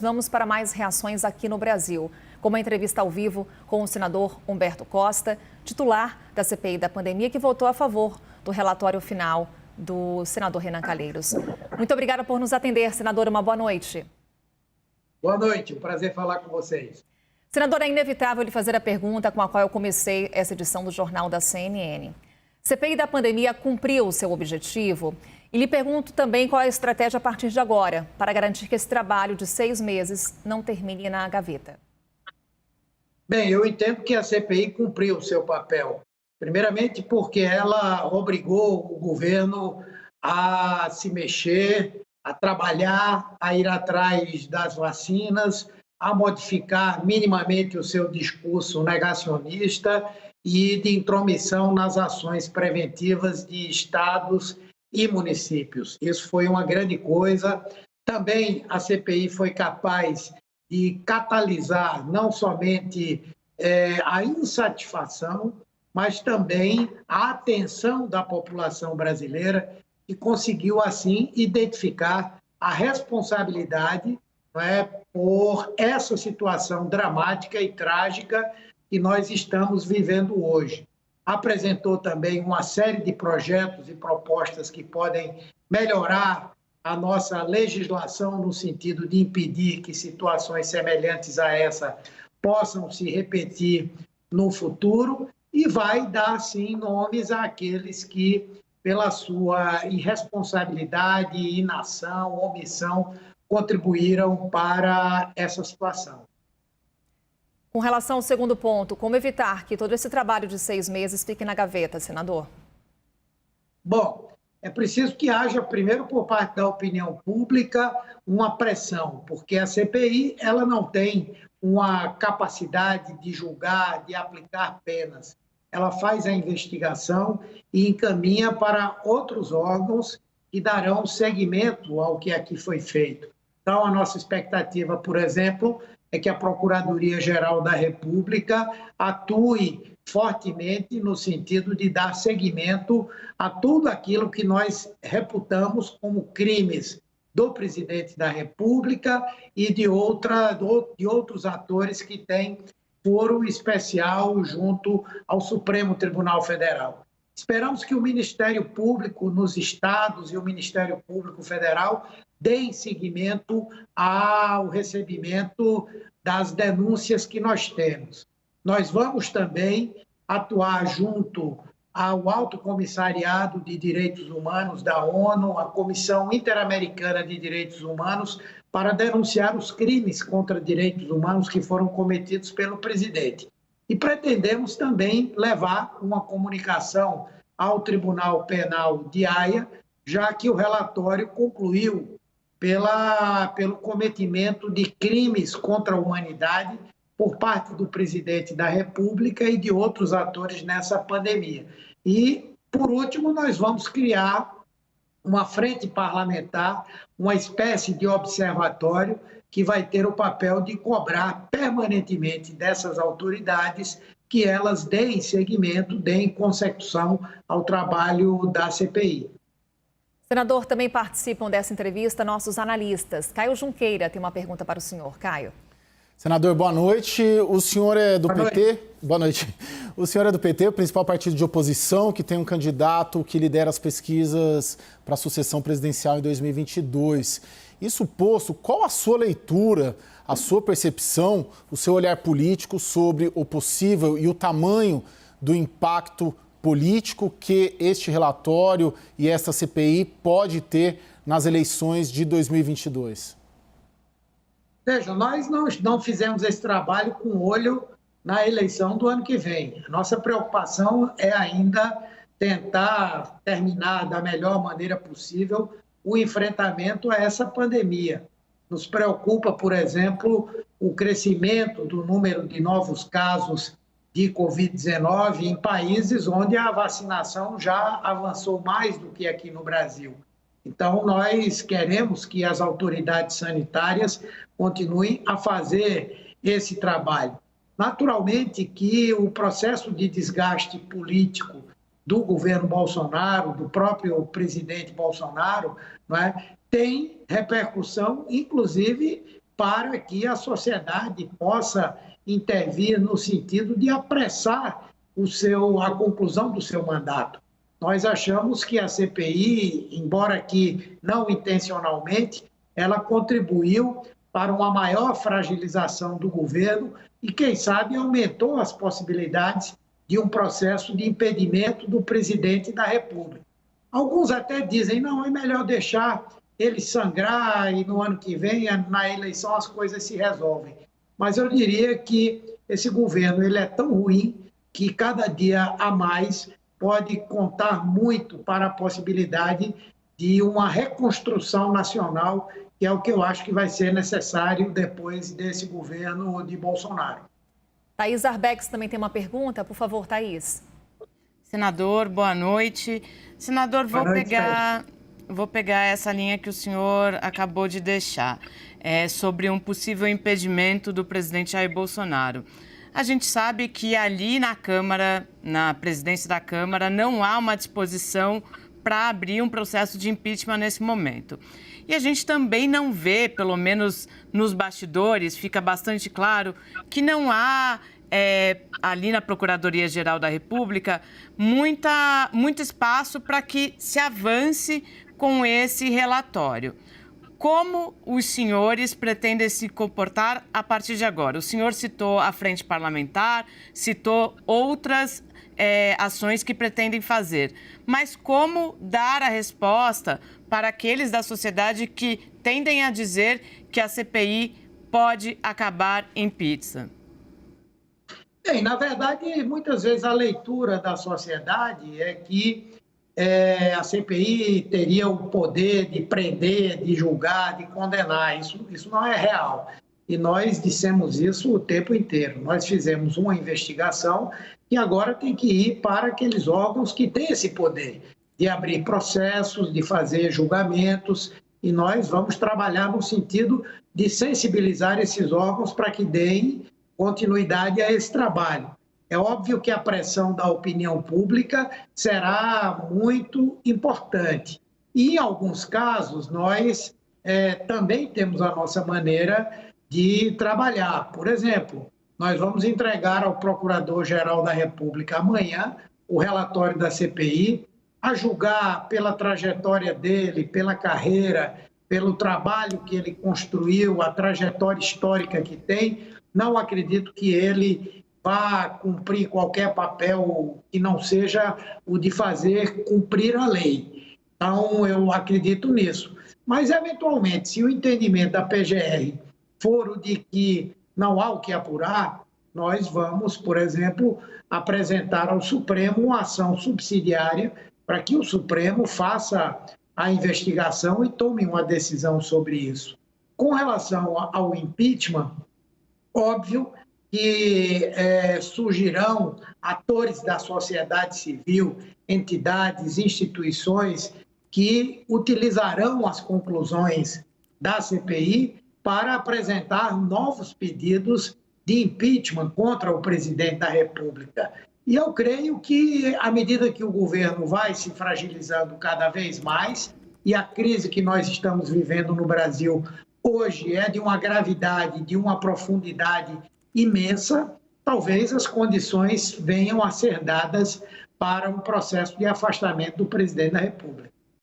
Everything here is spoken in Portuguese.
Vamos para mais reações aqui no Brasil, como a entrevista ao vivo com o senador Humberto Costa, titular da CPI da pandemia, que votou a favor do relatório final do senador Renan Calheiros. Muito obrigada por nos atender, senador. Uma boa noite. Boa noite, um prazer falar com vocês. Senador, é inevitável lhe fazer a pergunta com a qual eu comecei essa edição do Jornal da CNN. CPI da pandemia cumpriu o seu objetivo? E lhe pergunto também qual é a estratégia a partir de agora para garantir que esse trabalho de 6 meses não termine na gaveta. Bem, eu entendo que a CPI cumpriu o seu papel. Primeiramente porque ela obrigou o governo a se mexer, a trabalhar, a ir atrás das vacinas, a modificar minimamente o seu discurso negacionista e de intromissão nas ações preventivas de estados e municípios. Isso foi uma grande coisa. Também a CPI foi capaz de catalisar não somente a insatisfação, mas também a atenção da população brasileira, que conseguiu, assim, identificar a responsabilidade, não é, por essa situação dramática e trágica que nós estamos vivendo hoje. Apresentou também uma série de projetos e propostas que podem melhorar a nossa legislação no sentido de impedir que situações semelhantes a essa possam se repetir no futuro e vai dar, sim, nomes àqueles que, pela sua irresponsabilidade, inação, omissão, contribuíram para essa situação. Com relação ao segundo ponto, como evitar que todo esse trabalho de 6 meses fique na gaveta, senador? Bom, é preciso que haja, primeiro, por parte da opinião pública, uma pressão, porque a CPI ela não tem uma capacidade de julgar, de aplicar penas. Ela faz a investigação e encaminha para outros órgãos que darão seguimento ao que aqui foi feito. Então, a nossa expectativa, por exemplo, é que a Procuradoria-Geral da República atue fortemente no sentido de dar seguimento a tudo aquilo que nós reputamos como crimes do presidente da República e de outros atores que têm foro especial junto ao Supremo Tribunal Federal. Esperamos que o Ministério Público nos estados e o Ministério Público Federal deem seguimento ao recebimento das denúncias que nós temos. Nós vamos também atuar junto ao Alto Comissariado de Direitos Humanos da ONU, a Comissão Interamericana de Direitos Humanos, para denunciar os crimes contra direitos humanos que foram cometidos pelo presidente. E pretendemos também levar uma comunicação ao Tribunal Penal de Haia, já que o relatório concluiu pelo cometimento de crimes contra a humanidade por parte do presidente da República e de outros atores nessa pandemia. E, por último, nós vamos criar uma frente parlamentar, uma espécie de observatório que vai ter o papel de cobrar permanentemente dessas autoridades que elas deem seguimento, deem consecução ao trabalho da CPI. Senador, também participam dessa entrevista nossos analistas. Caio Junqueira tem uma pergunta para o senhor. Caio. Senador, boa noite. O senhor é do PT? Boa noite. O senhor é do PT, o principal partido de oposição, que tem um candidato que lidera as pesquisas para a sucessão presidencial em 2022. Isso posto, qual a sua leitura, a sua percepção, o seu olhar político sobre o possível e o tamanho do impacto político que este relatório e esta CPI pode ter nas eleições de 2022? Veja, nós não fizemos esse trabalho com olho na eleição do ano que vem. A nossa preocupação é ainda tentar terminar da melhor maneira possível o enfrentamento a essa pandemia. Nos preocupa, por exemplo, o crescimento do número de novos casos de Covid-19 em países onde a vacinação já avançou mais do que aqui no Brasil. Então, nós queremos que as autoridades sanitárias continuem a fazer esse trabalho. Naturalmente que o processo de desgaste político do governo Bolsonaro, do próprio presidente Bolsonaro, não é, tem repercussão, inclusive, para que a sociedade possa intervir no sentido de apressar a conclusão do seu mandato. Nós achamos que a CPI, embora que não intencionalmente, ela contribuiu para uma maior fragilização do governo e, quem sabe, aumentou as possibilidades de um processo de impedimento do presidente da República. Alguns até dizem, não, é melhor deixar ele sangrar e no ano que vem, na eleição, as coisas se resolvem. Mas eu diria que esse governo ele é tão ruim que cada dia a mais pode contar muito para a possibilidade de uma reconstrução nacional, que é o que eu acho que vai ser necessário depois desse governo de Bolsonaro. Thaís Arbex também tem uma pergunta. Por favor, Thaís. Senador, boa noite. Senador, vou pegar essa linha que o senhor acabou de deixar, sobre um possível impedimento do presidente Jair Bolsonaro. A gente sabe que ali na Câmara, na presidência da Câmara, não há uma disposição para abrir um processo de impeachment nesse momento. E a gente também não vê, pelo menos nos bastidores, fica bastante claro que não há, ali na Procuradoria-Geral da República, muito espaço para que se avance com esse relatório. Como os senhores pretendem se comportar a partir de agora? O senhor citou a frente parlamentar, citou outras ações que pretendem fazer. Mas como dar a resposta para aqueles da sociedade que tendem a dizer que a CPI pode acabar em pizza? Bem, na verdade, muitas vezes a leitura da sociedade é que a CPI teria o poder de prender, de julgar, de condenar. Isso não é real. E nós dissemos isso o tempo inteiro. Nós fizemos uma investigação e agora tem que ir para aqueles órgãos que têm esse poder de abrir processos, de fazer julgamentos, e nós vamos trabalhar no sentido de sensibilizar esses órgãos para que deem continuidade a esse trabalho. É óbvio que a pressão da opinião pública será muito importante. E, em alguns casos, nós também temos a nossa maneira de trabalhar. Por exemplo, nós vamos entregar ao Procurador-Geral da República amanhã o relatório da CPI, a julgar pela trajetória dele, pela carreira, pelo trabalho que ele construiu, a trajetória histórica que tem. Não acredito que ele vá cumprir qualquer papel que não seja o de fazer cumprir a lei. Então, eu acredito nisso. Mas, eventualmente, se o entendimento da PGR for o de que não há o que apurar, nós vamos, por exemplo, apresentar ao Supremo uma ação subsidiária para que o Supremo faça a investigação e tome uma decisão sobre isso. Com relação ao impeachment, óbvio que surgirão atores da sociedade civil, entidades, instituições que utilizarão as conclusões da CPI para apresentar novos pedidos de impeachment contra o presidente da República. E eu creio que, à medida que o governo vai se fragilizando cada vez mais, e a crise que nós estamos vivendo no Brasil hoje é de uma gravidade, de uma profundidade imensa, talvez as condições venham a ser dadas para um processo de afastamento do presidente da República.